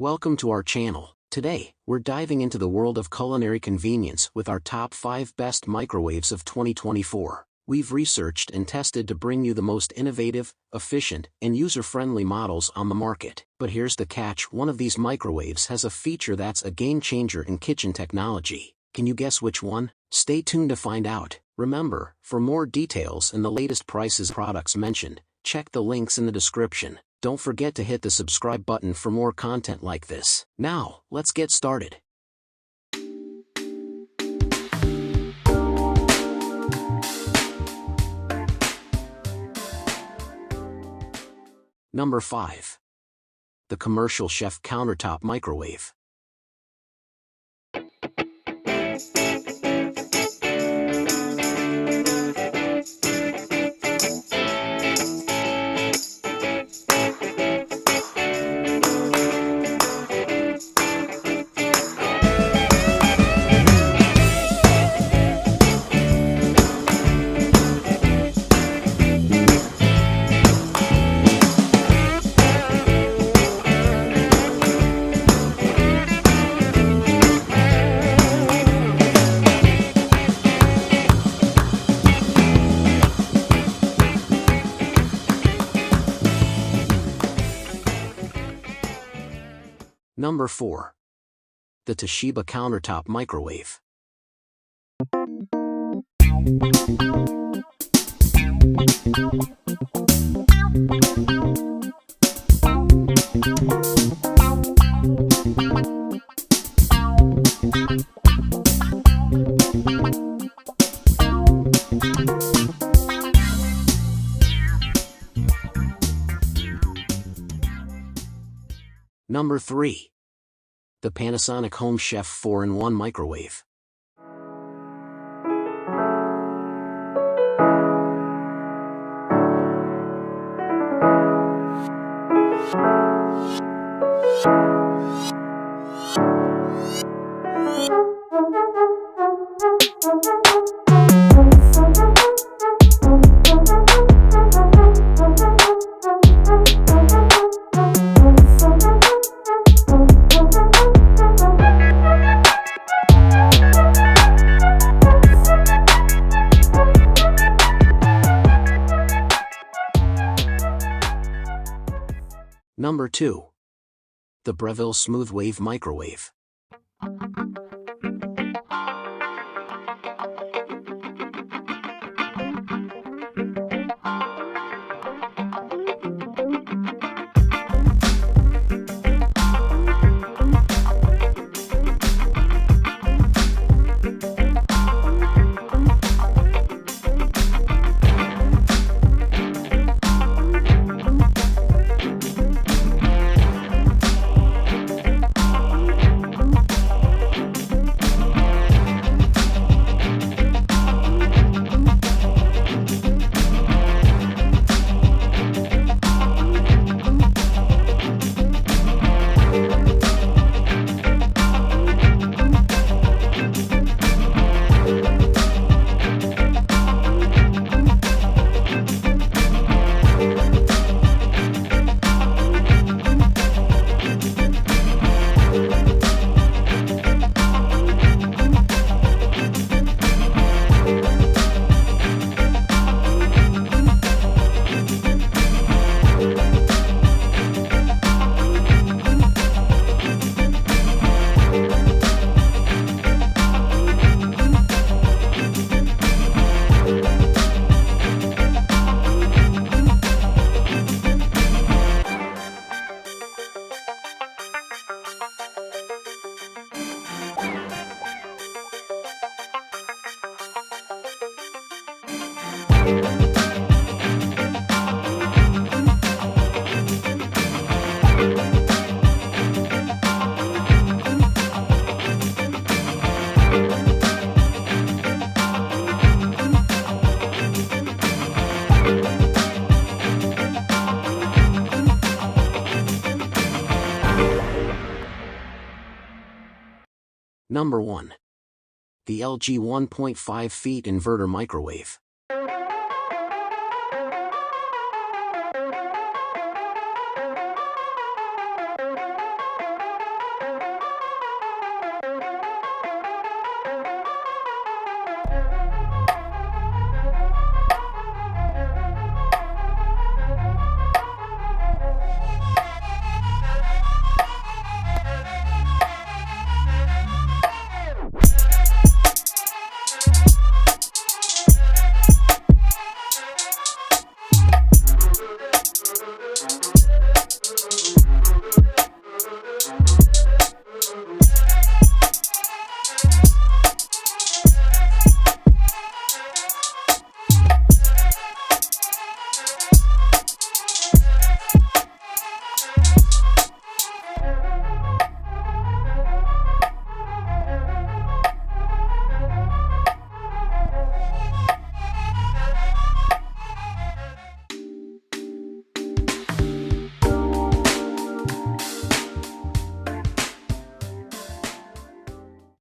Welcome to our channel. Today, we're diving into the world of culinary convenience with our top 5 best microwaves of 2024. We've researched and tested to bring you the most innovative, efficient, and user-friendly models on the market. But here's the catch: one of these microwaves has a feature that's a game-changer in kitchen technology. Can you guess which one? Stay tuned to find out. Remember, for more details and the latest prices products mentioned, check the links in the description. Don't forget to hit the subscribe button for more content like this. Now, let's get started. Number 5. The Commercial Chef Countertop Microwave. Number 4. The Toshiba Countertop Microwave. Number 3. The Panasonic Home Chef 4-in-1 Microwave. Number 2. The Breville Smooth Wave Microwave. Number 1. The LG 1.5 feet Inverter Microwave.